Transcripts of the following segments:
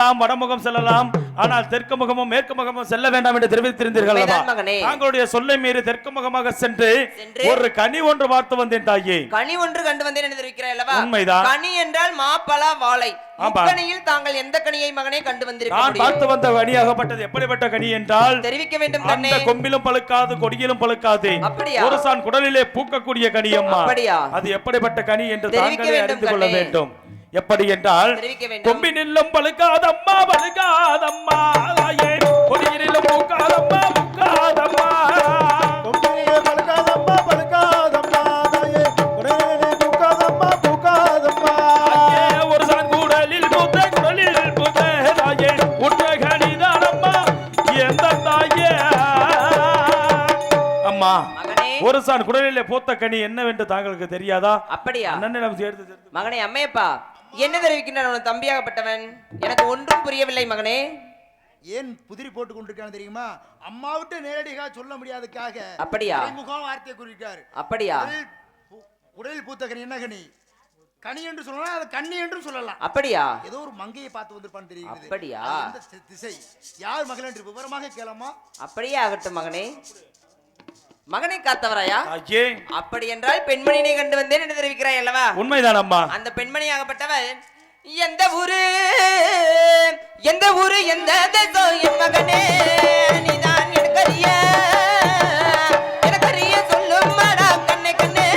வடமுகம் செல்லலாம், ஆனால் தெற்கு முகமும் மேற்கு முகமும் செல்ல வேண்டாம் என்று தெரிவித்திருந்தீர்கள். தாங்களுடைய சொல்லை மீறி தெற்கு முகமாக சென்று ஒரு கனி ஒன்று பார்த்து வந்தேன் தாயே. கனி ஒன்று கண்டு வந்தேன் என்று தெரிவிக்கிறாய் அல்லவா? உண்மைதான். கனி என்றால் மாப்பழா வாழை. கனியில் தாங்கள் எந்த கனியை மகனே கண்டு வந்திருக்கிறீர்கள்? நான் பார்த்து வந்த கனியாகப்பட்டது எப்படிப்பட்ட கனி என்றால் தெரிவிக்க வேண்டும் கண்ணே. அந்த கொம்பிலும் பழுக்காது கொடியிலும் பழுக்காது ஒரு சான் குடலிலே பூக்கக்கூடிய கனி அம்மா. அது எப்படிப்பட்ட கனி என்று தாங்களே அறிந்து கொள்ள வேண்டும். எப்படி என்றால் கொம்பினிலும் பழுக்காதம்மா பழுக்காதம்மா, கொடியிலும் பூக்காதம்மா பூக்காதம்மா, கொம்பினிலும் பழுக்காதம்மா பழுக்காதம்மா, கொடியிலும் பூக்காதம்மா பூக்காதம்மா, ஒரு சான் குடலில் பூத்த குடலில் பூத்த தாயே உற்ற கனிதானம்மா எந்த தாயே. அம்மா ஒரு சான் குடலிலே பூத்த கனி என்னவென்று தாங்களுக்கு தெரியாதா? அப்படியா மகனே? அம்மையப்பா என்ன தெரிவிக்கின்றான் தம்பியாகப்பட்டவன்? எனக்கு ஒன்றும் புரியவில்லை மகனே. ஏன் புதிரி போட்டு கொண்டிருக்கான்னு தெரியுமா? அம்மாவிட்டு நேரடியாக சொல்ல முடியாததுக்காக அப்படியா முகம் வார்த்தையை குறிக்கிறார். அப்படியா உடலில் பூத்த கனி என்ன கனி? கனி என்று சொல்லலாம், அது கண்ணி என்று சொல்லலாம். அப்படியா ஏதோ ஒரு மங்கையை பார்த்து வந்திருப்பான்னு தெரியுது. அப்படியா எந்த திசை யார் மகள் என்று விவரமாக கேளமா? அப்படியே ஆகட்டும் மகனே. மகனை காத்தவராயா? அப்படி என்றால் பெண்மணியை கண்டு வந்தேன் என்று தெரிவிக்கிறாய் அல்லவா? உண்மைதான் அம்மா. அந்த பெண்மணியாகப்பட்டவள் எந்த ஊரு எந்த ஊரு எந்த தேசம் என் மகனே நீதான் எனக்கு அறிய சொல்லும் மாடா கண்ணே கண்ணே.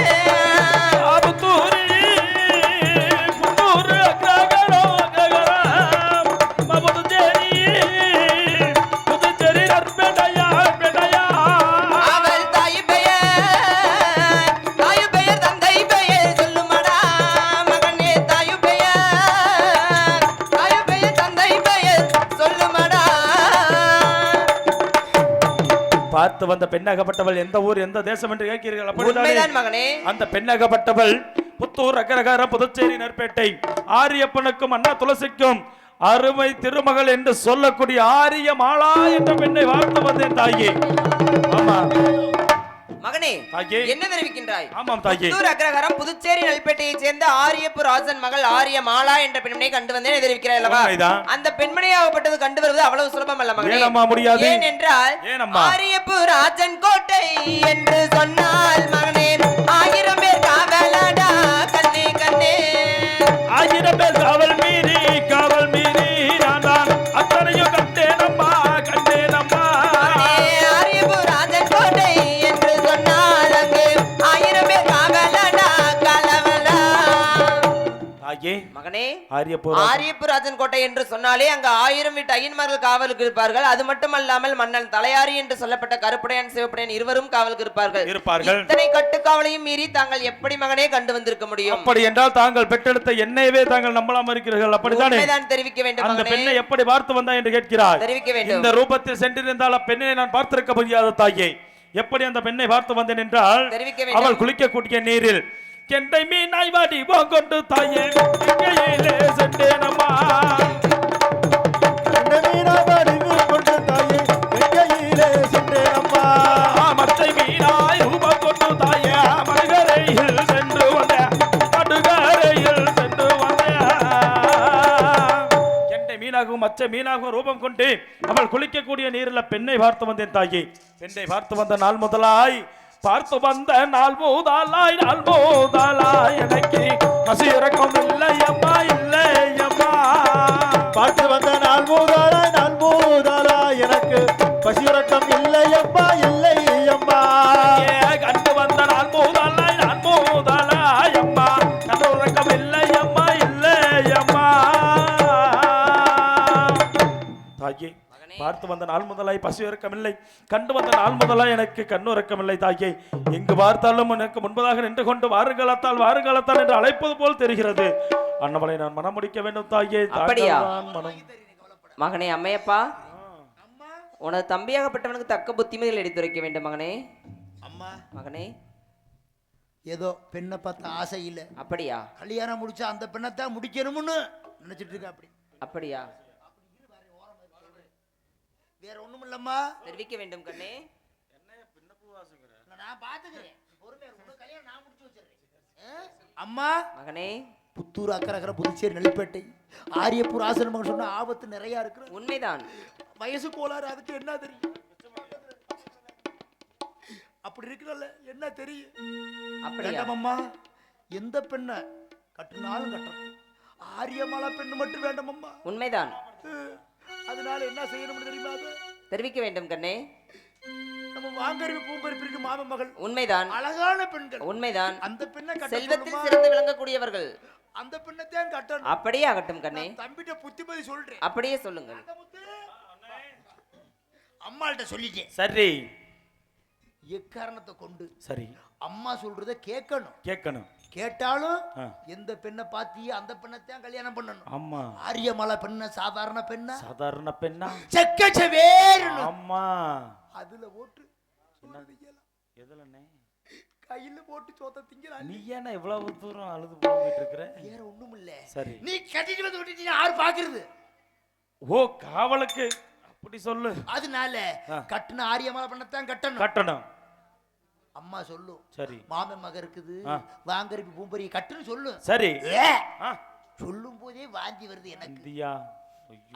பார்த்து வந்த பெண்ணாகப்பட்டவள் எந்த ஊர் எந்த தேசம் என்று கேட்கிறீர்கள். அப்படிதான் மகனே. அந்த பெண்ணாகப்பட்டவள் புத்தூர் அக்கரகாரம் புதுச்சேரி நற்பேட்டை ஆரியப்பனுக்கும் அண்ணா துளசிக்கும் அருமை திருமகள் என்று சொல்லக்கூடிய ஆரிய மாலா என்ற பெண்ணை வாழ்த்து வந்தேன் தாயே. ஆமா மகனே என்ன தெரிவிக்கின்றாய்? ஆமாம் தாயே. புத்தூர் அக்கரகாரம் புதுச்சேரி நல்பேட்டையை சேர்ந்த ஆரியப்பு ராஜன் மகள் ஆரிய மாலா என்ற பெண்மணியை கண்டு வந்தேன் தெரிவிக்கிறாய் அல்லவா? அந்த பெண்மணியாகப்பட்டது கண்டு வருவது அவ்வளவு சுலபம் அல்ல மகனே. முடியாது. ஏனென்றால் ஆரியப்பு ராஜன் கோட்டை என்று சொன்னால் மகனே 1000 பேர் காவலடா கண்ணே கண்ணே. 1000 பேர் காவல் மீறி நான் தான் அத்தனையும் கண்டேனம்மா கண்டேனம்மா. ஆரியப்பு ராஜன் கோட்டை என்று சொன்னால் அங்கே 1000 பேர் காவலடா கலவலா. மகனே ஆரியப்பு ராஜன் கோட்டை என்று சொன்னாலே அங்க 1000 வீட்டு ஐயன்மார்கள் காவலுக்கு இருப்பார்கள். அது மட்டுமல்லாமல் மன்னன் தலையாரி என்று சொல்லப்பட்ட கருப்படையான் சிவப்படையான் இருவரும் காவலுக்கு இருப்பார்கள். இத்தனை கட்டுக்காவலையும் மீறி தாங்கள் எப்படி மகனே கண்டு வந்திருக்க முடியும்? அப்படி என்றால் தாங்கள் பெற்றெடுத்த என்னையவே தாங்கள் நம்பலாம இருக்கிறீர்கள். அப்படித்தானே? தெரிவிக்க வேண்டும். அந்த பெண்ணை எப்படி பார்த்து வந்தா என்று கேட்கிறார். தெரிவிக்க வேண்டும். இந்த ரூபத்தில் சென்றிருந்தால் அப்பெண்ணை நான் பார்த்திருக்க முடியாத தாயே. எப்படி அந்த பெண்ணை பார்த்து வந்தேன் என்றால் அவள் குளிக்கக்கூடிய நீரில் கெண்டை மீனாய் வாடி கொண்டு தாயே கையிலே சென்றேனம்மா. கெண்டை மீனாய் வாடி கொண்டு தாயே கையிலே சென்றேனம்மா. மச்சை மீனாய் ரூபம் கொண்டு தாயே மடுகரையில் சென்று வந்த மடுகரையில் சென்று வந்த கெண்டை மீனாகவும் மச்சை மீனாகவும் ரூபம் கொண்டு அவள் குளிக்கக்கூடிய நீரில் பெண்ணை பார்த்து வந்தேன் தாயே. பெண்ணை பார்த்து வந்த நாள் முதலாய் பார்த்து வந்த நாள் மூதாலாய் எனக்கு பசி இறக்கம் இல்லையம்மா இல்லையம்மா. பார்த்து வந்த நாள் மூதாலாய் எனக்கு பசி இறக்கம் இல்லையம்மா இல்லையம்மா. கண்டு வந்த நாள் மூதாலாய் அம்மா கண்டு இறக்கம் இல்லையம்மா இல்லையம்மா. தாயே பார்த்து வந்த நாள் முதலாய் பசி இறக்கமில்லை, கண்டு வந்த நாள் முதலாய் எனக்கு கண்ணுறக்கமில்லை தாயே. எங்கு பார்த்தாலும் எனக்கு முன்பதாக நின்று கொண்டு வாருங்களத்தால் என்று அழைப்பது போல் தெரிகிறது. அண்ணவளை நான் மனம் முடிக்க வேண்டும் தாயே. அப்படியா மகனே? அம்மையப்பா உனது தம்பியாகப்பட்டவனுக்கு தக்க புத்திமதிகள் எடுத்துரைக்க வேண்டும் மகனே. அம்மா மகனே ஏதோ பெண்ணை பார்த்த ஆசை இல்ல. அப்படியா? கல்யாணம் முடிச்சா அந்த பெண்ணை தான் முடிக்கணும்னு நினைச்சிட்டு இருக்க. அப்படியா? வேற ஒண்ணும் இல்லம்மா. தெரிவிக்க வேண்டும் கண்ணே. நான் பாத்துக்கிறேன். பொறுமையா உங்க கல்யாணம் நான் முடிச்சு வச்சிரேன். அம்மா மகனே புத்தூர், அக்கரகர, புதுச்சேரி, நெல்லிப்பேட்டை, ஆரியப்பூர், ஆசிரமம் சொன்ன ஆபத்து நிறைய இருக்கு. உண்மைதான். வயசு கோளாறு, அதுக்கு என்ன தெரியும்? அப்படி இருக்குல்ல, என்ன தெரியும்? வேண்டாமம்மா, எந்த பெண்ணை கட்டினாலும் கட்டணும், ஆரியமாலா பெண்ணு மட்டும் வேண்டாமம்மா. உண்மைதான். அதனால என்ன செய்யணும்னு தெரியுமா? தெரிவிக்க வேண்டும் கண்ணே. நம்ம வாங்கறிவு பூம்பரிப்பிற்கு மாமன் மகள். உண்மைதான். அழகான பெண்கள். உண்மைதான். அந்த பெண்ணை செல்வத்தில் சிறந்து விளங்கக்கூடியவர்கள். அந்த பெண்ணை தான் கட்டணும். அப்படியே ஆகட்டும் கண்ணே. தம்பிட்ட புத்திமதி சொல்றேன். அப்படியே சொல்லுங்கள். அம்மாள்கிட்ட சொல்லிட்டேன். சரி. எக்காரணத்தை கொண்டு சரி அம்மா சொல்றத கேட்கணும். கேட்டாலும் எந்த பெண்ணை பாத்தி அந்த பெண்ணைத்தான் கல்யாணம் பண்ணணும். அம்மா ஆரியமலை பெண்ண சாதாரண பெண்ணா செக்கச்சவேறணும். அம்மா அதுல ஓட்டு எதுலண்ணே கையில போட்டு சோத்த திங்கலாம். நீ ஏன்னா இவ்வளவு தூரம் அழுது போயிட்டு இருக்கிற? வேற ஒண்ணும் இல்ல. சரி, நீ கட்டிட்டு வந்து விட்டுட்டு யாரு பாக்குறது? ஓ, காவலுக்கு அப்படி சொல்லு. அதனால கட்டுன ஆரியமலை பெண்ணத்தான் கட்டணும். அம்மா சொல்லு. சரி, மாமன் மக இருக்குது, வாங்கரிப்பு பூம்பரி கட்டுன்னு சொல்லு. சரி, சொல்லும் போதே வாந்தி வருது எனக்கு.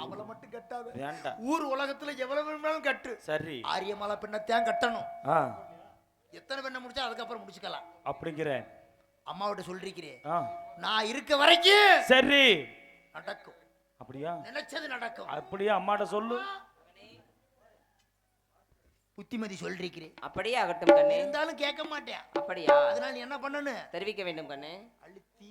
அவளை மட்டும் கட்டாத, ஊர் உலகத்துல எவ்வளவு வேணாலும் கட்டு. சரி, ஆரியமலை பெண்ணத்தான் கட்டணும். எத்தனை பெண்ணை முடிச்சா அதுக்கப்புறம் முடிச்சுக்கலாம் அப்படிங்கிற அம்மாவிட்ட சொல்லிருக்கிறேன். நான் இருக்க வரைக்கும் சரி நடக்கும். அப்படியா? நினைச்சது நடக்கும். அப்படியே அம்மாட்ட சொல்லு. புத்திமதி சொல்லிருக்கிறேன். அப்படியே ஆகட்டும் கண்ணே. இருந்தாலும் கேட்க மாட்டேன். அப்படியா? அதனால நீ என்ன பண்ணணும்? தெரிவிக்க வேண்டும் கண்ணே. அழுத்தி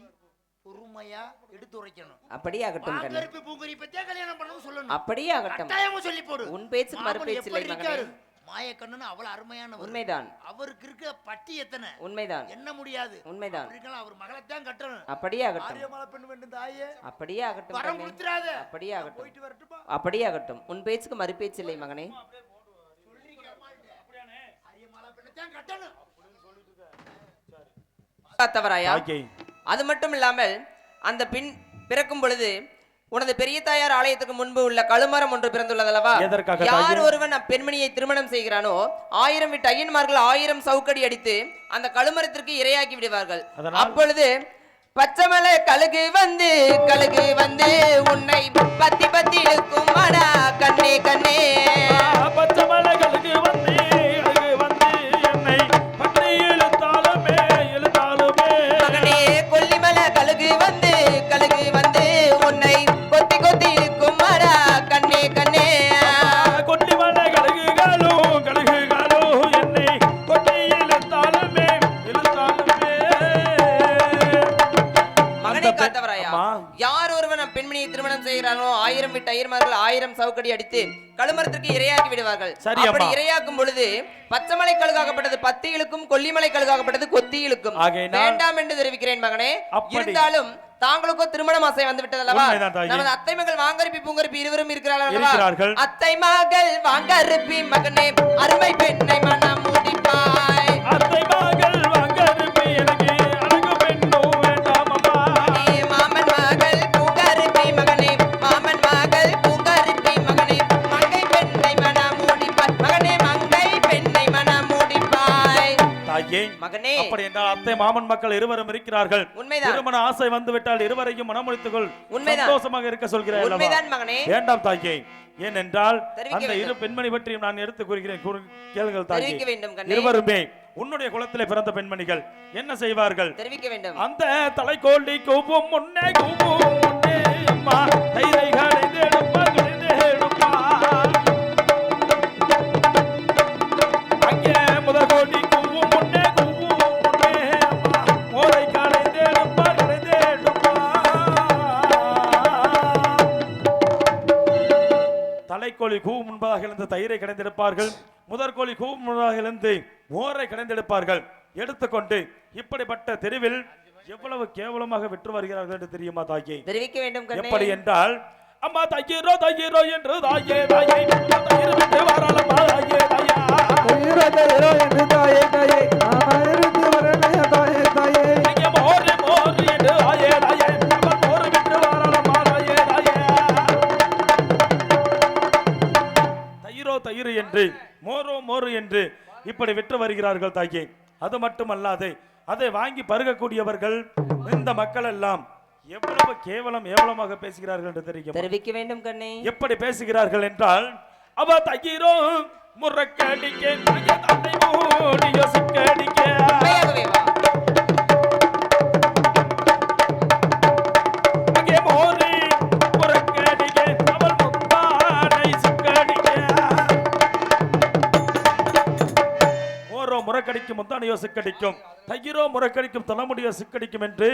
பொறுமையா எடுத்து உரைக்கணும். அப்படியே ஆகட்டும் கண்ணே. வாங்கரிப்பு பூங்கரி பத்தியா கல்யாணம் பண்ணனும் சொல்லணும். அப்படியே ஆகட்டும். கட்டாயமா சொல்லி போடு. உன் பேச்சுக்கு மறுபேச்சு இல்லை மகனே. மாயக்கண்ணன் அவ்வளவு அருமையானவர். உண்மைதான். அவருக்கு இருக்க பட்டி எத்தனை? உண்மைதான். என்ன முடியாது. உண்மைதான். அவர் மகளைத்தான் கட்டணும். அப்படியே ஆகட்டும். ஆரியமலை பெண் வேண்டும் தாயே. அப்படியே ஆகட்டும். வரம் கொடுத்துறாத. அப்படியே ஆகட்டும். போயிட்டு வரட்டுமா? அப்படியே ஆகட்டும். உன் பேச்சுக்கு மறுபேச்சு இல்லை மகனே. அது மட்டும் இல்லாமல் அந்த பின் பிறக்கும் பொழுது உனது பெரிய தாயார் ஆலயத்துக்கு முன்பு உள்ள கழுமரம் ஒன்று பிறந்துள்ளதல்லவா? யார் ஒருவன் அப்பெண்மணியை திருமணம் செய்கிறானோ 1000 விட்டு ஐயன்மார்கள் 1000 சவுக்கடி அடித்து அந்த கழுமரத்திற்கு இரையாக்கி விடுவார்கள். அப்பொழுது பச்சைமலை கழுகு வந்து உன்னை பத்தி பத்தி இழுக்கும் மாடா கண்ணே கண்ணே. பச்சைமலை கழுகு வந்து என்னை பத்தி இழுத்தாலுமே மகனே, கொல்லிமலை கழுகு வந்து உன்னை கொத்தி கொத்தி இழுக்கும் மாடா கண்ணே கண்ணே. கொல்லிமலை கழுகுகளும் என்னை கொத்தி இழுத்தாலுமே. மகனே காத்தவராயா, யார் ஒருவன் பெண்மணியை திருமணம் செய்கிறானோ 1000 விட்டு ஐயர்மார்கள் 1000 சவுக்கடி அடித்து கழுமரத்திற்கு இரையாக்கி விடுவார்கள். அப்படி இரையாக்கும் பொழுது பச்சைமலை கழுகாகப்பட்டது பத்தி இழுக்கும், கொல்லிமலை கழுகாகப்பட்டது கொத்தி இழுக்கும். வேண்டாம் என்று தெரிவிக்கிறேன் மகனே. இருந்தாலும் தாங்களுக்கோ திருமணம் ஆசை வந்து விட்டதல்லவா? நமது அத்தை மகள் வாங்கரிப்பி பூங்கரிப்பி இருவரும் இருக்கிறார்கள். அத்தை மகள் வாங்கரிப்பி மகனே, அருமை பெண்ணை மனம் முடிப்பாய். அத்தை மகள் வாங்கரிப்பி எனக்கு அழகு பெண்ணும் வேண்டாமம்மா. மாமன் மகள் பூங்கரிப்பி மகனே, மாமன் மகள் பூங்கரிப்பி மகனே, மங்கை பெண்ணை மனம் முடிப்பாய் மகனே, மங்கை பெண்ணை மனம் முடிப்பாய். தாயே மகனே, அப்படி என்றால் அத்தை மாமன் மக்கள் இருவரும் இருக்கிறார்கள். திருமண ஆசை வந்து விட்டால் இருவரையும் மனமுடித்துக்கொள், சந்தோஷமாக இருக்க சொல்கிறேன். உண்மைதான் மகனே. வேண்டாம் தாயே, ஏனென்றால் அந்த இரு பெண்மணி பற்றியும் நான் எடுத்து கூறுகிறேன், கேளுங்கள் தாயே. இருவருமே உன்னுடைய குலத்திலே பிறந்த பெண்மணிகள். என்ன செய்வார்கள் தெரிவிக்க வேண்டும். அந்த தலைக்கோழி கூவும் முன்னே அம்மா தைரைகளை தேடுப்பார் தேடுப்பா. அங்கே முதற்கோழி கூவும் முன்னே அம்மா மோரை காலை தேடுப்பார் தேடுப்பா. தலைக்கோழி கூவும் முன்பதாக இருந்து தயிரை கடைந்தெடுப்பார்கள், முதற்கோழி கூவும் முன்பதாக இருந்து மோரை கடைந்தெடுப்பார்கள். எடுத்துக்கொண்டு இப்படிப்பட்ட தெருவில் எவ்வளவு கேவலமாக விற்று வருகிறார்கள் என்று தெரியுமா தாயே? தெரிவிக்க வேண்டும். எப்படி என்றால் அம்மா தையரோ என்று தாயே தயிர் விட்டு வரலம்மா தாயே தையரோ என்று தாயே மோர் என்று தாயே மோர் விட்டு வரலம்மா தாயே தயிர் என்று மோரு என்று இப்படி விற்று வருகிறார்கள் தாயே. அது மட்டுமல்லாது அதை வாங்கி பருகக்கூடியவர்கள் இந்த மக்கள் எல்லாம் எவ்வளவு கேவலமாக பேசுகிறார்கள் என்று தெரிவிக்க வேண்டும் கண்ணே. எப்படி பேசுகிறார்கள் என்றால், அவ தகிரோ முறக்கடிக்க தந்தை மூடிய சிக்கடிக்க அங்கே மோரி முறக்கடிக்க அவள் முந்தானை சிக்கடிக்க மோரோ முறக்கடிக்கும் முந்தானையோ சிக்கடிக்கும் தகிரோ முறக்கடிக்கும் தலைமுடியோ சிக்கடிக்கும் என்று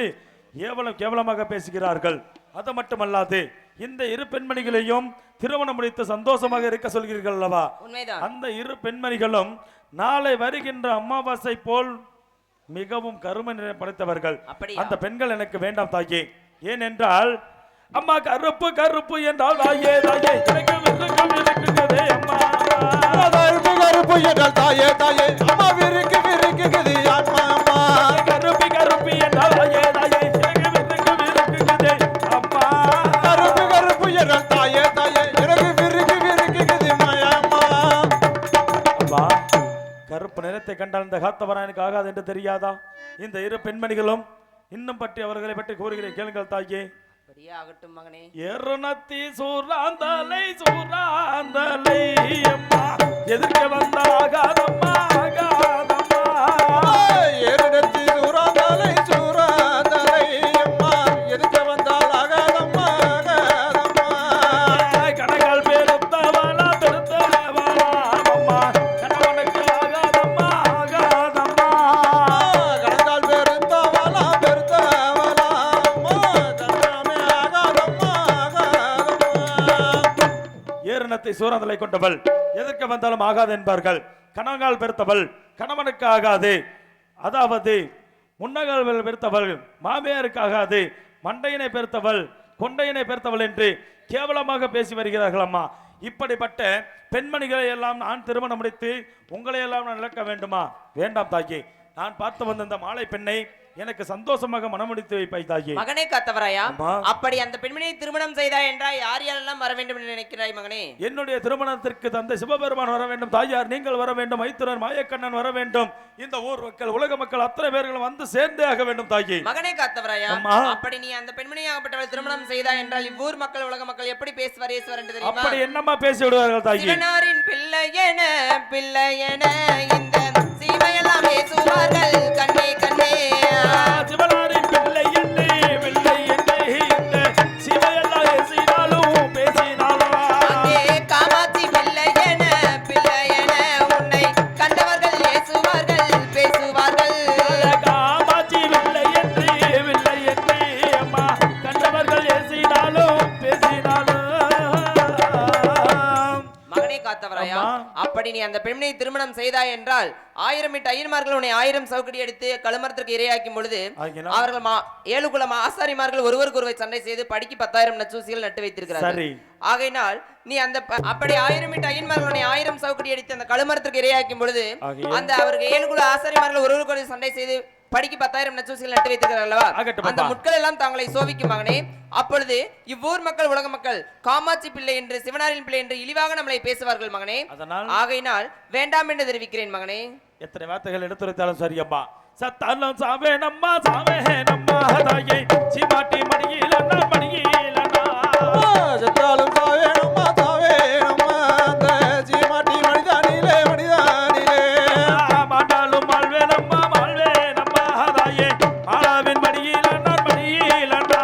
கேவலமாக பேசுகிறார்கள். அது மட்டுமல்லாது இந்த இரு பெண்மணிகளையும் திருமணம் முடித்து சந்தோஷமாக இருக்க சொல்கிறீர்கள் அல்லவா? அந்த இரு பெண்மணிகளும் நாளை வருகின்ற அமாவாசை போல் மிகவும் கருமை நிறம் படைத்தவர்கள். அந்த பெண்கள் எனக்கு வேண்டாம் தாயே. ஏனென்றால் அம்மா கருப்பு கருப்பு என்றால் தாயே தாயே இருக்குதே அம்மா. கருப்பு என்றால் தாயே தாயே அம்மா விருக்கு விருக்குது அம்மா அம்மா. கருப்பு கருப்பு என்றால் தாயே தாயே கருப்பு நிறத்தை கண்டால் இந்த காத்தவராயனுக்கு ஆகாது என்று தெரியாதா? இந்த இரு பெண்மணிகளும் இன்னும் பற்றி அவர்களை பற்றி கூறுகிறேன், கேளுங்கள் தாயே. ஆகட்டும் மகனே. எருணத்தி சூராந்தலை சூராந்தலை அம்மா எதிர்க்க வந்தால் ஆகாதம்மா ஆகாதம்மா. எருணத்தி சூராந்தலை சூராந்தலை அம்மா எதிர்க்க வந்தால் ஆகாதம்மா ஆகாதம்மா. கணக்கால் பெருத்தவளா பெருத்தவளா அம்மா கணவனுக்கு ஆகாதம்மா ஆகாதம்மா. கணக்கால் பெருத்தவளா பெருத்தவளா அம்மா கணமே ஆகாதம்மா ஆகாதம்மா. ஏரணத்தை சூராந்தலை கொண்டவள் எதற்கு வந்தாலும் ஆகாது என்பார்கள். கணவனால் பெருத்தவள் கணவனுக்கு ஆகாது, அதாவது முன்னகால் பெருத்தவள் மாமியாருக்கு ஆகாது, மண்டையினை பெருத்தவள் கொண்டையினை பெருத்தவள் என்று கேவலமாக பேசி வருகிறார்கள் அம்மா. இப்படிப்பட்ட பெண்மணிகளை எல்லாம் நான் திருமணம் முடித்து உங்களை எல்லாம் நான் இழக்க வேண்டுமா? வேண்டாம் தாயே. நான் பார்த்து வந்த இந்த மாலை பெண்ணை எனக்கு சந்தோஷமாக மனமுடித்து வைப்பாய் தாயே. மகனே காத்தவராயா, அப்படி அந்த பெண்மணியை திருமணம் செய்தாய் என்றால் யார் யாரெல்லாம் வர வேண்டும் என்று நினைக்கிறாய் மகனே? என்னுடைய திருமணத்திற்கு தந்தை சிவபெருமான் வர வேண்டும், தாயார் நீங்கள் வர வேண்டும், மைத்துனர் மாயக்கண்ணன் வர வேண்டும், இந்த ஊர் மக்கள் உலக மக்கள் அத்தனை பேர்களும் வந்து சேர்ந்தே ஆக வேண்டும் தாயே. மகனே காத்தவராயா, அப்படி நீ அந்த பெண்மணியாகப்பட்டவள் திருமணம் செய்தாய் என்றால் இவ்வூர் மக்கள் உலக மக்கள் எப்படி பேசுவார் ஈஸ்வரன் என்று தெரியுமா? அப்படி என்னமா பேசி விடுவார்கள் தாயே? சிவனாரின் பிள்ளையன பிள்ளையன இந்த சீமையெல்லாம் பேசுவார்கள் கண்ணே கண்ணே. சிவனாரின் பிள்ளை என்னே பிள்ளை என்னே இந்த சிவையெல்லாம் பேசினாலும் பேசினாலும் அங்கே காமாட்சி பிள்ளையன பிள்ளையன உன்னை கண்டவர்கள் ஏசுவார்கள் பேசுவார்கள். காமாட்சி பிள்ளை என்னே அம்மா கண்டவர்கள் ஏசினாலும் பேசினாலும். மகனே காத்தவராயா, அப்படி நீ அந்த பெண்மணியை திருமணம் செய்தாய் என்றால் 1000 ஐயன்மார்கள் உன்னை 1000 சவுக்கடி அடித்து கழுமரத்திற்கு இரையாக்கும் பொழுது அவர்கள் 7 குலம் ஆசாரிமார்கள் ஒருவருக்கு ஒருவர் சண்டை செய்து படிக்கு 10,000 நச்சூசிகள் நட்டு வைத்திருக்கிறார்கள். ஆகையினால் நீ அந்த அப்படி 1000 ஐயன்மார்கள் உன்னை 1000 சவுக்கடி அடித்து அந்த கழுமரத்திற்கு இரையாக்கும் பொழுது அந்த அவர்கள் 7 குல ஆசாரிமார்கள் ஒருவருக்கு ஒருவர் சண்டை செய்து படிக்கு 10,000 நச்சூசிகள் நட்டு வைத்திருக்கிறார்கள் அல்லவா? அந்த முட்கள் எல்லாம் தாங்களை சோபிக்கும் மகனே. அப்பொழுது இவ்வூர் மக்கள் உலக மக்கள் காமாட்சி பிள்ளை என்று சிவனாரின் பிள்ளை என்று இழிவாக நம்மளை பேசுவார்கள் மகனே. ஆகையினால் வேண்டாம் என்று தெரிவிக்கிறேன் மகனே. எத்தனை வார்த்தைகள் எடுத்துரைத்தாலும் சரி அம்மா. சத்தாலும் சாவே நம்மா தாயை சீமாட்டி மடியில் அண்ணா மடியில் அண்ணா சத்தாலும் சாவே நம்மா அந்த சீமாட்டி மடிதானிலே மடிதானிலே மாட்டாலும் மால்வே நம்மா தாயே மாலாவின் மடியில் அண்ணா மடியில் அண்ணா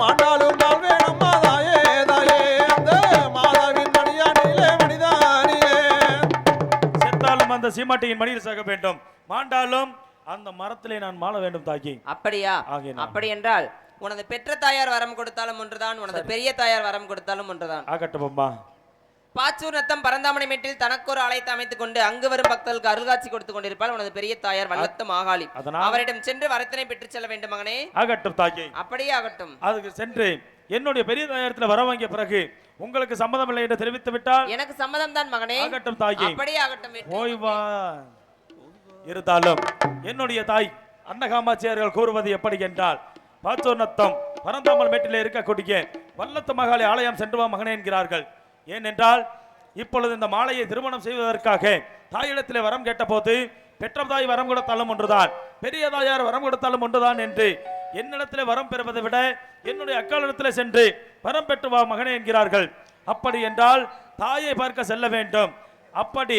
மாட்டாலும் மால்வே நம்மா தாயே தாயே அந்த மாலாவின் மடியானிலே மடிதானிலே. செத்தாலும் அந்த சீமாட்டியின் மடியில் சாக வேண்டும், மாண்டாலும் அந்த மரத்திலே நான் மாள வேண்டும் தாயே. அப்படியா? அப்படி என்றால் உனது பெற்ற தாயார் வரம் கொடுத்தாலும் ஒன்றுதான், உனது பெரிய தாயார் வரம் கொடுத்தாலும் ஒன்றுதான். ஆகட்டும் அம்மா. பாச்சூர் நத்தம் பரந்தாமணி மேட்டில் தனக்கொரு ஆலயத்தை அமைத்துக் கொண்டு அங்கு வரும் பக்தர்களுக்கு அருள்காட்சி கொடுத்துக் கொண்டிருப்பாள் உனது பெரிய தாயார் வல்லத்து மாகாளி. அவரிடம் சென்று வரத்தினை பெற்று செல்ல வேண்டும் மகனே. ஆகட்டும் தாயே. அப்படியே ஆகட்டும். அதுக்கு சென்று என்னுடைய பெரிய தாயாரத்தில் வர வாங்கிய பிறகு உங்களுக்கு சம்மதம் இல்லை என்று தெரிவித்து விட்டால் எனக்கு சம்மதம் தான் மகனே. ஆகட்டும் தாயே. அப்படியே ஆகட்டும். ஓய்வா இருந்தாலும் என்னுடைய தாய் அன்னகாமாட்சியார்கள் கூறுவது எப்படி என்றால், பாச்சூர் நத்தம் பரந்தாமல் மேட்டிலே இருக்கக்கூடிய வல்லத்து மகாளி ஆலயம் சென்று வா மகனே என்கிறார்கள். ஏனென்றால் இப்பொழுது இந்த மாலையை திருமணம் செய்வதற்காக தாயிடத்திலே வரம் கேட்ட போது பெற்ற தாய் வரம் கொடுத்தாலும் ஒன்றுதான், பெரிய தாயார் வரம் கொடுத்தாலும் ஒன்றுதான் என்று என்னிடத்தில் வரம் பெறுவதை விட என்னுடைய அக்காளிடத்தில் சென்று வரம் பெற்று வா மகனே என்கிறார்கள். அப்படி என்றால் தாயை பார்க்க செல்ல வேண்டும். அப்படி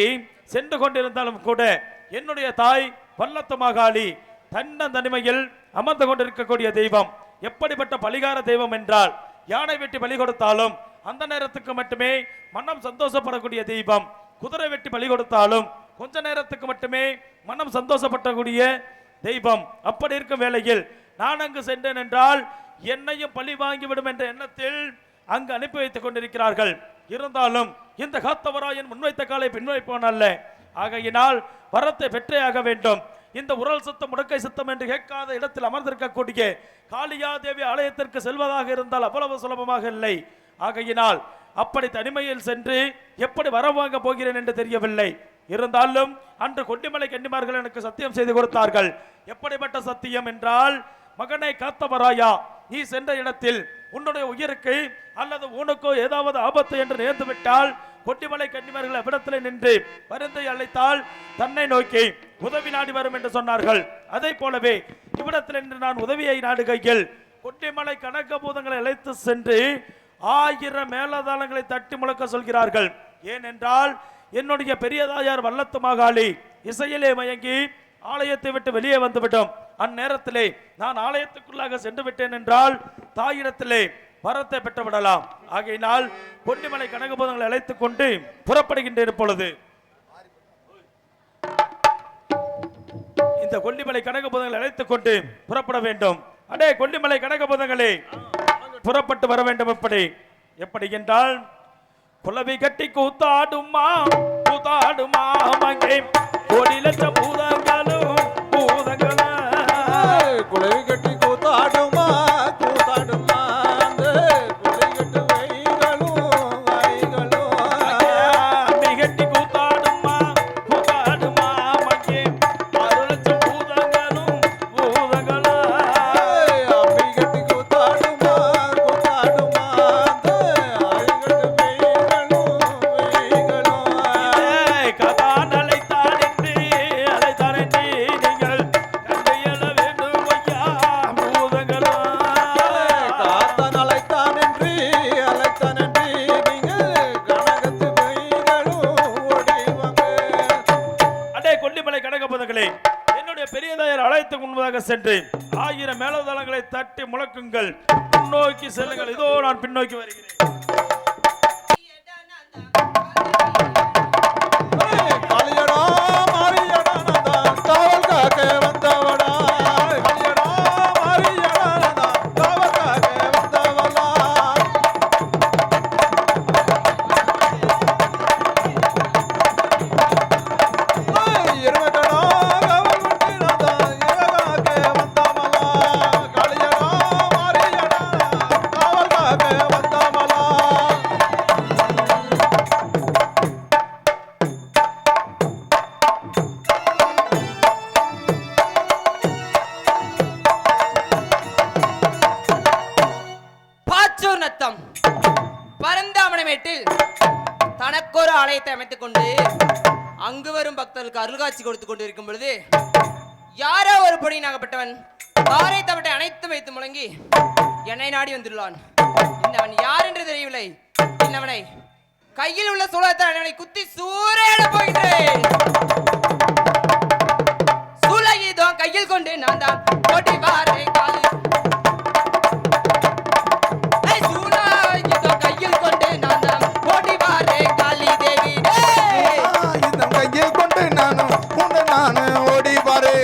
சென்று கொண்டிருந்தாலும் கூட என்னுடைய தாய் வல்லத்து மாகாளி தனிமையில் அமர்ந்து கொண்டிருக்கக்கூடிய தெய்வம். எப்படிப்பட்ட பலிகார தெய்வம் என்றால் யானை வெட்டி பலி கொடுத்தாலும் அந்த நேரத்துக்கு மட்டுமே மனம் சந்தோஷப்படக்கூடிய தெய்வம். குதிரை வெட்டி பலி கொடுத்தாலும் கொஞ்ச நேரத்துக்கு மட்டுமே மனம் சந்தோஷப்படக்கூடிய தெய்வம். அப்படி இருக்கும் வேளையில் நான் அங்கு சென்றேன் என்றால் என்னையும் பழி வாங்கிவிடும் என்ற எண்ணத்தில் அங்கு அனுப்பி வைத்துக் கொண்டிருக்கிறார்கள். இருந்தாலும் இந்த காத்தவராயன் முன்வைத்த காலை பின்வைப்பவன் அல்ல. ஆகையினால் வரத்தை பெற்றேயாக வேண்டும். இந்த உரல் சத்தம் முடக்கை சத்தம் என்று கேட்காத இடத்தில் அமர்ந்திருக்கக்கூடிய காளியா தேவி ஆலயத்திற்கு செல்வதாக இருந்தால் அவ்வளவு சுலபமாக இல்லை. ஆகையினால் அப்படி தனிமையில் சென்று எப்படி வரம் வாங்க போகிறேன் என்று தெரியவில்லை. இருந்தாலும் அன்று கொண்டிமலை கன்னிமார்கள் எனக்கு சத்தியம் செய்து கொடுத்தார்கள். எப்படிப்பட்ட சத்தியம் என்றால், மகனை காத்தவராயா, நீ சென்ற இடத்தில் உன்னுடைய உயிருக்கு அல்லது உனக்கோ ஏதாவது ஆபத்து என்று நேர்ந்து விட்டால் கொட்டிமலை கன்னிமார்கள் அவ்விடத்தில் நின்று மருந்தை அழைத்தால் தன்னை நோக்கி உதவி நாடி வரும் என்று சொன்னார்கள். அதை போலவே இவ்விடத்தில் நின்று நான் உதவியை நாடுகையில் கொட்டிமலை கணக்க பூதங்களை அழைத்து சென்று 1000 மேலதாளங்களை தட்டி முழக்க சொல்கிறார்கள். ஏனென்றால் என்னுடைய பெரியதாயார் வல்லத்து மாகாளி இசையிலே மயங்கி ஆலயத்தை விட்டு வெளியே வந்துவிட்டோம். அந்நேரத்திலே நான் ஆலயத்துக்குள்ளாக சென்று விட்டேன் என்றால் தாயிடத்திலே வரத்தை பெற்று விடலாம். ஆகையினால் கொண்டிமலை கனகபூதங்களை அழைத்துக் கொண்டு புறப்படுகின்ற பொழுது இந்த கொல்லிமலை கனகபூதங்களை அழைத்துக் கொண்டு புறப்பட வேண்டும். அடே கொல்லிமலை கனகபூதங்களே, புறப்பட்டு வர வேண்டும். எப்படி என்றால், குலவி கட்டி கூத்தாடுமா கூத்தாடுமா மங்கை கோடி லட்சம் பூதங்களும் பூதங்களா குலவி கட்டி கூத்தாடுமா கூத்தாடுமா குலவி கட்டு வைகளும் வைகளும் அம்மி கட்டி கூத்தாடுமா கூத்தாடுமா மங்கை 6 லட்சம் பூதங்களும் பூதங்களா அம்மி கட்டி கூத்தாடுமா கூத்தாடுமா அழிகட்டு வைகளும் வைகளும் கதான் அழைத்தான் என்று நீங்கள் கண்டையள வேண்டும் ஐயா பூதங்களா காத்தன் அழைத்தான் என்று நீங்கள் கனகத்து வைகளும் ஓடிவாங்க. அடே கொல்லிமலை கனகபூதங்களே, என்னுடைய பெரியதாயர் அழைத்து முன்பதாக சென்று 1000 மேலதளங்களை தட்டி முழக்குங்கள். முன்னோக்கி செல்லுங்கள். இதோ நான் பின்னோக்கி வருகிறேன். காளியடா மாரியடா நான் காவல் காக்க வந்தவடா காளியடா மாரியடா நான் காவல் காக்க வந்தவளா இருவடா காவல் விட்டு நான் இரவாக்க வந்தவளா காளியடா மாரியடா காவல் காக்க வந்தவளா. பாச்சூர் நத்தம் பரந்தாமணமேட்டில் தனக்கொரு ஆலயத்தை அமைத்துக் கொண்டு அங்கு வரும் பக்தர்களுக்கு அருள்காட்சி கொடுத்துக் கொண்டிருக்கும் பொழுது யாரோ ஒரு பொடியினாகப்பட்டவன் காரை தவட்டை அனைத்து வைத்து முழங்கி என்னை நாடி வந்துள்ளான். இன்னவன் யார் என்று தெரியவில்லை. இன்னவனை கையில் உள்ள சூலத்தை அவனை குத்தி சூறையிட போகின்றேன். சூளையோ கையில் கொண்டு நான் தான் ஓட்டி வாரேன் காலி கையில் கொண்டு நான் தான் ஓடி வாரேன் காளி தேவி. இந்த கையில் கொண்டு நானும் ஓடி பாரு.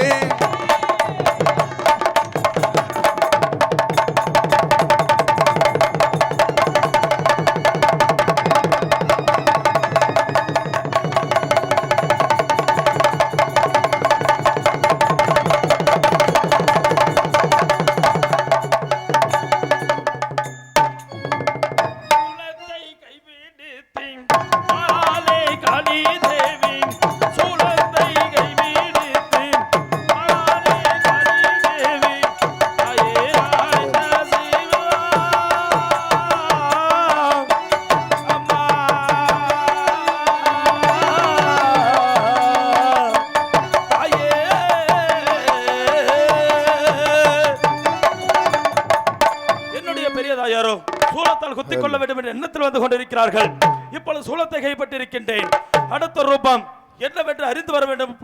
இடத்தில் வந்து கொண்டிருக்கிறார்கள். இப்பொழுது சூலத்தை கைப்பற்றிருக்கின்றேன். அடுத்த ரூபம் என்னவென்று அறிந்து வர வேண்டும்.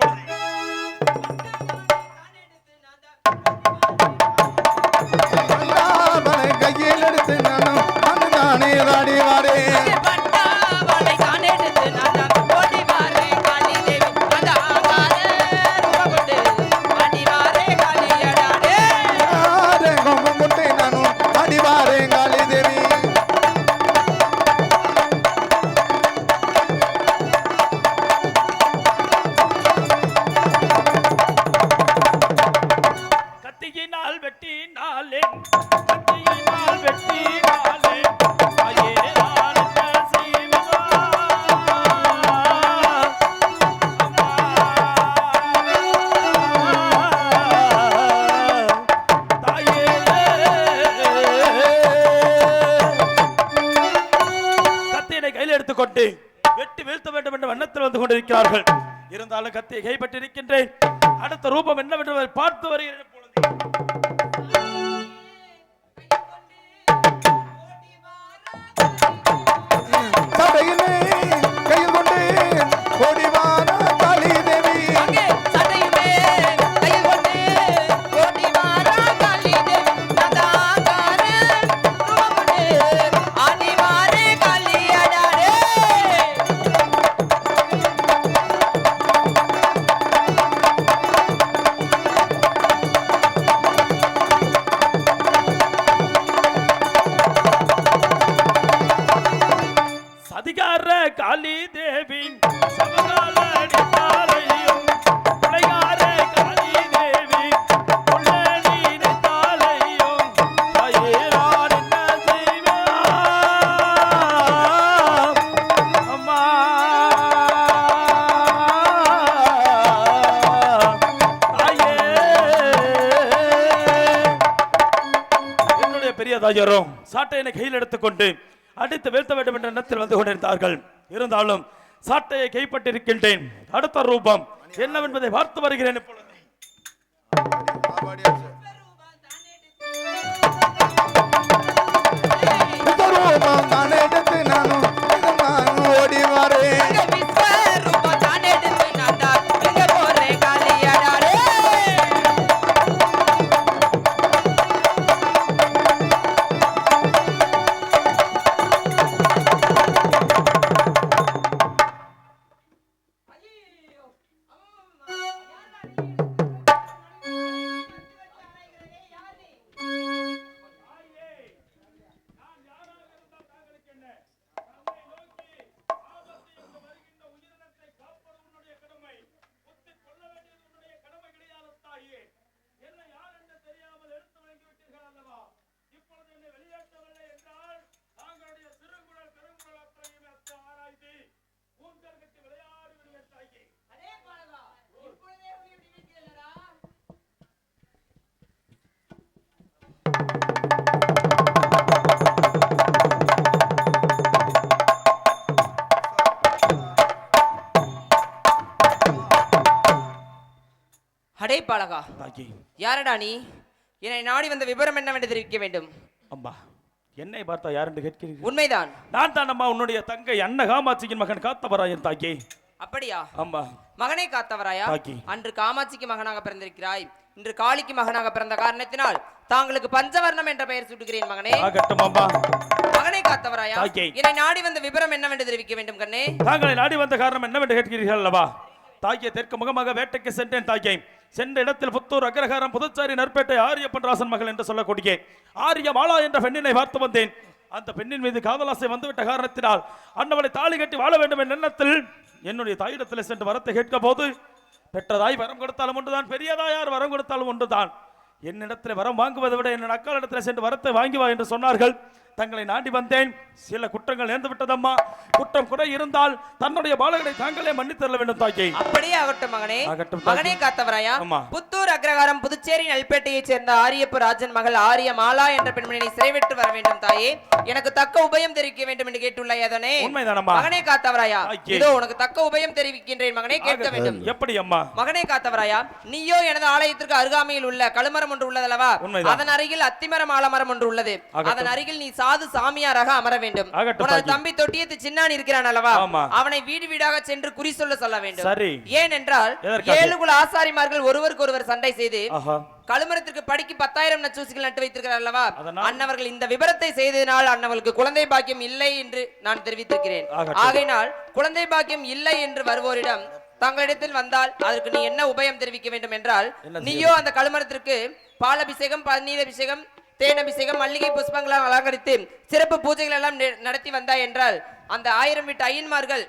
கையில் எடுத்து நானும் நானே வாடி வாடே வெட்டி வீழ்த்த வேண்டும் என்ற எண்ணத்தில் வந்து கொண்டிருக்கிறார்கள். இருந்தாலும் கத்தியை கைப்பற்றிருக்கின்றேன். அடுத்த ரூபம் என்னவென்று பார்த்து வருகிறேன். கையில் கொண்டு ஓடிவான காளி தேவி அதிகார காளி தேவி சமகாலடித்தாலையும் உலகார காளி தேவி உள்ளடித்தாலையும் தாயேரான் என்ன செய்வான் அம்மா தாயே என்னுடைய பெரிய தாயரும் சாட்டையினை கையில் எடுத்துக்கொண்டு அடித்து வீழ்த்த வேண்டும் என்ற எண்ணத்தில் வந்து கொண்டிருந்தார்கள். இருந்தாலும் சாட்டையை கைப்பற்றிருக்கின்றேன். அடுத்த ரூபம் என்னவென்பதை பார்த்து வருகிறேன். ஓடி வரேன் அடே பாலகா, யாரடா நீ? என்னை நாடி வந்த விவரம் என்னவென்று தெரிவிக்க வேண்டும். அம்மா, என்னை பார்த்தா யார் என்று கேட்கிறீர்கள்? உண்மைதான். நான் தான் அம்மா, உன்னுடைய தங்கை அன்ன காமாட்சியின் மகன் காத்தவராயன் தாக்கி. அப்படியா? அம்மா. மகனே காத்தவராயா, அன்று காமாட்சிக்கு மகனாக பிறந்திருக்கிறாய். இன்று காளிக்கு மகனாக பிறந்த காரணத்தினால் தாங்களுக்கு பஞ்சவர்ணம் என்ற பெயர் சூட்டுகிறேன் மகனே. ஆகட்டும் அம்மா. மகனே காத்தவராயா, என்னை நாடி வந்த விவரம் என்னவென்று தெரிவிக்க வேண்டும் கண்ணே. தாங்களை நாடி வந்த காரணம் என்னவென்று கேட்கிறீர்கள் அல்லவா? தாக்கிய தெற்கு முகமாக வேட்டைக்கு சென்றேன் தாக்கை. சென்ற இடத்தில் புத்தூர் அக்ரஹாரம் புதுச்சாரி நற்பேட்டை ஆரியப்பன்ராசன் மகள் என்று சொல்லக்கூடிய ஆரிய மாலா என்ற பெண்ணினை பார்த்து வந்தேன். அந்த பெண்ணின் மீது காதலாசை வந்துவிட்ட காரணத்தினால் அன்னவளை தாலி கட்டி வாழ வேண்டும் என்ற எண்ணத்தில் என்னுடைய தாயிடத்தில் சென்று வரத்தை கேட்க போது, பெற்றதாய் வரம் கொடுத்தாலும் ஒன்றுதான், பெரியதாயார் வரம் கொடுத்தாலும் ஒன்றுதான். என்னிடத்தில் வரம் வாங்குவதை விட என் அக்காளிடத்தில் சென்று வரத்தை வாங்கி வா என்று சொன்னார்கள். தங்களை நாடி வந்தேன். சில குற்றங்கள் நேர்ந்து விட்டதம்மா. குற்றம் குறை இருந்தால் தன்னுடைய பாலகனை தாங்களே மன்னித்து தர வேண்டும் தாக்கி. அப்படியே ஆகட்டும் மகனே. மகனே காத்தவராயா, புத்தூர் அக்ரஹாரம் புதுச்சேரி நல்பேட்டையைச் சேர்ந்த ஆரியப்பு ராஜன் மகள் ஆரிய மாலா என்ற பெண்மணியை சிறைவிட்டு வர வேண்டும் தாயே. எனக்கு தக்க உபயம் தெரிவிக்க வேண்டும் என்று கேட்டுள்ளாய் அதனே? உண்மைதானம்மா. மகனே காத்தவராயா, இதோ உனக்கு தக்க உபயம் தெரிவிக்கின்றேன் மகனே, கேட்க வேண்டும். எப்படி அம்மா? மகனே காத்தவராயா, நீயோ எனது ஆலயத்திற்கு அருகாமையில் உள்ள கழுமரம் ஒன்று உள்ளதல்லவா, அதன் அருகில் அத்திமரம் ஆலமரம் ஒன்று உள்ளது. அதன் அருகில் நீ சாது சாமியாராக அமர வேண்டும். உனது தம்பி தொட்டியத்து சின்னான் இருக்கிறான் அல்லவா, அவனை வீடு வீடாக சென்று குறி சொல்ல வேண்டும். ஏனென்றால் 7 குல ஆசாரிமார்கள் ஒருவருக்கு ஒருவர் சண்டை செய்து கழுமரத்திற்கு படிக்கு 10,000 நச்சூசிகள் நட்டு வைத்திருக்கிறார் அல்லவா, அன்னவர்கள் இந்த விபரத்தை செய்ததினால் அன்னவர்களுக்கு குழந்தை பாக்கியம் இல்லை என்று நான் தெரிவித்திருக்கிறேன். ஆகையினால் குழந்தை பாக்கியம் இல்லை என்று வருவோரிடம் தங்களிடத்தில் வந்தால் அதற்கு நீ என்ன உபயம் தெரிவிக்க வேண்டும் என்றால், நீயோ அந்த கழுமரத்திற்கு பால் அபிஷேகம், பன்னீர் அபிஷேகம், தேன் அபிஷேகம், மல்லிகை புஷ்பங்களால் அலங்கரித்து சிறப்பு பூஜைகள் எல்லாம் நடத்தி வந்தாய் என்றால் அந்த 1000 வீட்டு ஐயன்மார்கள்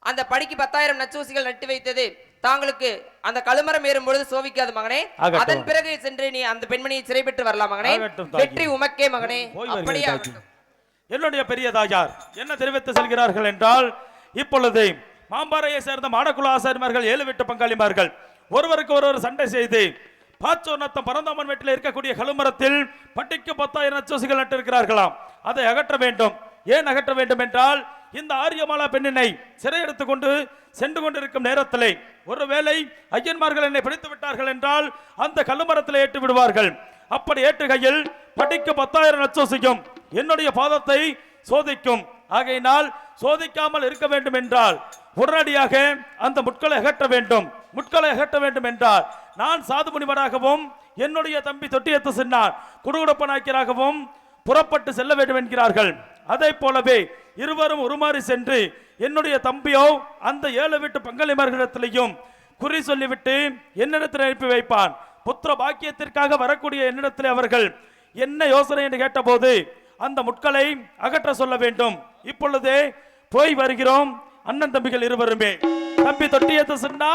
அந்த படிக்கு 10,000 நச்சூசிகள் நட்டு வைத்தது தாங்களுக்கு அந்த கழுமரம் ஏறும் பொழுது சோவிக்காது மகனே. அதன் பிறகு சென்று நீ அந்த பெண்மணியை சிறைப்பெற்று வரலாம் மகனே. வெற்றி உமக்கே மகனே. அப்படியே என்னுடைய பெரிய தாயார் என்ன தெரிவித்து செல்கிறார்கள் என்றால், இப்பொழுது மாம்பாறையை சேர்ந்த மாடக்குழு ஆசாரிமார்கள் 7 வீட்டு பங்காளிமார்கள் ஒருவருக்கு ஒருவர் சண்டை செய்து பாச்சோர்நத்தம் பரந்தாமன் வீட்டில் இருக்கக்கூடிய கழுமரத்தில் பட்டிக்கு 10,000 நச்சூசிகள் நட்டிருக்கிறார்களாம். அதை அகற்ற வேண்டும். ஏன் அகற்ற வேண்டும் என்றால், இந்த ஆரியமாலா பெண்ணினை சிறையெடுத்துக் கொண்டு சென்று கொண்டிருக்கும் நேரத்திலே ஒருவேளை ஐயன்மார்கள் என்னை பிடித்து விட்டார்கள் என்றால் அந்த கழுமரத்தில் ஏற்று விடுவார்கள். அப்படி ஏற்றுகையில் படிக்கு 10,000 நச்சூசிக்கும் என்னுடைய பாதத்தை சோதிக்கும். ஆகையினால் சோதிக்காமல் இருக்க வேண்டும் என்றால் உடனடியாக அந்த முட்களை அகற்ற வேண்டும். முட்களை அகற்ற வேண்டும் என்றால் நான் சாது முனிவராகவும் என்னுடைய தம்பி தொட்டியத்து சின்னான் குடுகுடப்பனாக்கியராகவும் புறப்பட்டு செல்ல வேண்டும் என்கிறார்கள். அதே போலவே இருவரும் உருமாறி சென்று என்னுடைய தம்பியோ அந்த 7 வீட்டு பங்காளிமார்களிடத்திலையும் குறி சொல்லிவிட்டு என்னிடத்தில் அனுப்பி வைப்பான். புத்திர பாக்கியத்திற்காக வரக்கூடிய என்னிடத்தில் அவர்கள் என்ன யோசனை என்று கேட்டபோது அந்த முட்களை அகற்ற சொல்ல வேண்டும். இப்பொழுதே போய் வருகிறோம் அண்ணன் தம்பிகள் இருவருமே. தம்பி தொட்டியத்து சின்னா